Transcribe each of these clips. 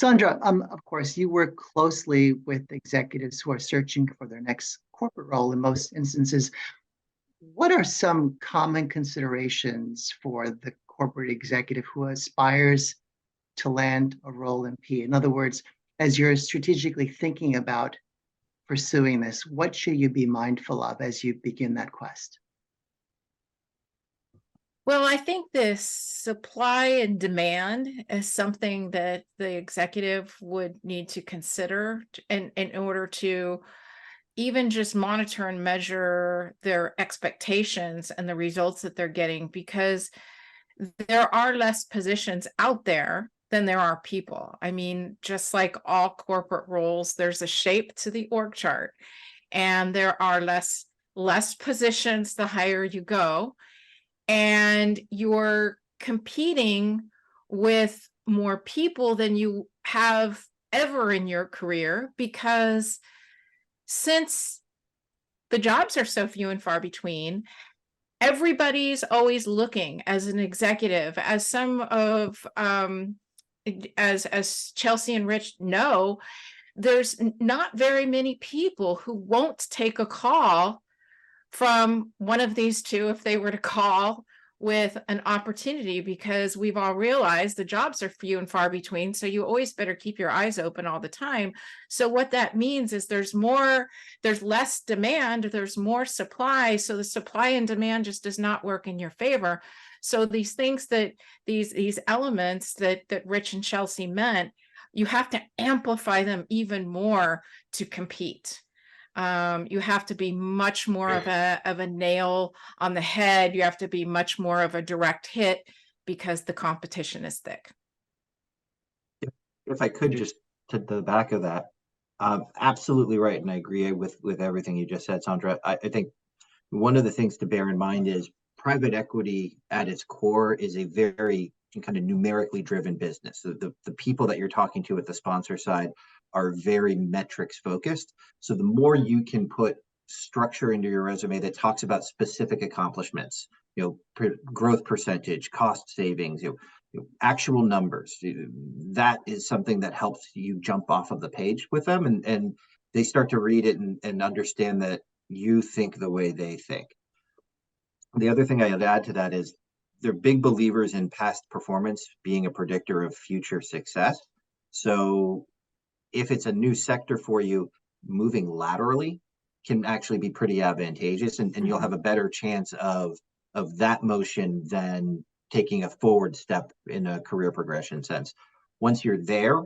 Sandra, of course, you work closely with executives who are searching for their next corporate role in most instances. What are some common considerations for the corporate executive who aspires to land a role in P? In other words, as you're strategically thinking about pursuing this, what should you be mindful of as you begin that quest? Well, I think the supply and demand is something that the executive would need to consider in order to even just monitor and measure their expectations and the results that they're getting, because there are less positions out there than there are people. I mean, just like all corporate roles, there's a shape to the org chart, and there are less positions the higher you go, and you're competing with more people than you have ever in your career, because since the jobs are so few and far between, everybody's always looking as an executive, as some of as Chelsea and Rich know, there's not very many people who won't take a call from one of these two if they were to call with an opportunity, because we've all realized the jobs are few and far between. So you always better keep your eyes open all the time. So what that means is there's less demand, there's more supply. So the supply and demand just does not work in your favor. So these things these elements that Rich and Chelsea meant, you have to amplify them even more to compete. You have to be much more of a nail on the head. You have to be much more of a direct hit, because the competition is thick. If I could just to the back of that, absolutely right, and I agree with everything you just said, Sandra. I think one of the things to bear in mind is private equity at its core is a very kind of numerically driven business. The people that you're talking to at the sponsor side are very metrics focused. So the more you can put structure into your resume that talks about specific accomplishments, growth percentage, cost savings, actual numbers, that is something that helps you jump off of the page with them, and they start to read it and understand that you think the way they think. The other thing I'd add to that is they're big believers in past performance being a predictor of future success. So if it's a new sector for you, moving laterally can actually be pretty advantageous, and you'll have a better chance of that motion than taking a forward step in a career progression sense. Once you're there,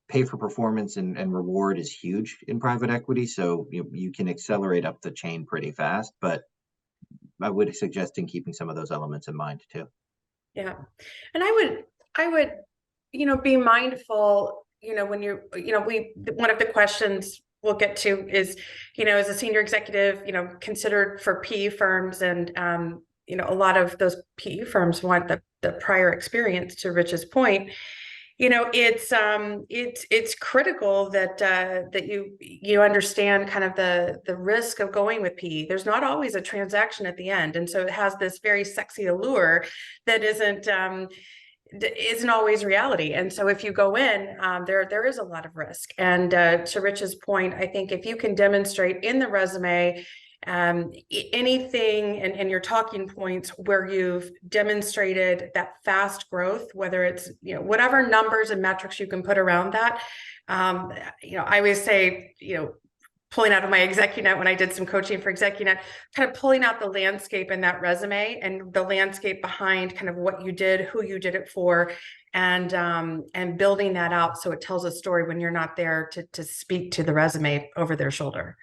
pay for performance and reward is huge in private equity, so you can accelerate up the chain pretty fast, but I would suggest in keeping some of those elements in mind too. Yeah, and I would be mindful, when you're, one of the questions we'll get to is, as a senior executive, considered for PE firms, and a lot of those PE firms want the prior experience. To Rich's point, it's critical that you understand kind of the risk of going with PE. There's not always a transaction at the end, and so it has this very sexy allure that isn't always reality. And so if you go in, there is a lot of risk. And to Rich's point, I think if you can demonstrate in the resume anything and your talking points where you've demonstrated that fast growth, whether it's whatever numbers and metrics you can put around that, I always say, pulling out of my ExecuNet, when I did some coaching for ExecuNet, kind of pulling out the landscape in that resume and the landscape behind kind of what you did, who you did it for, and building that out so it tells a story when you're not there to speak to the resume over their shoulder.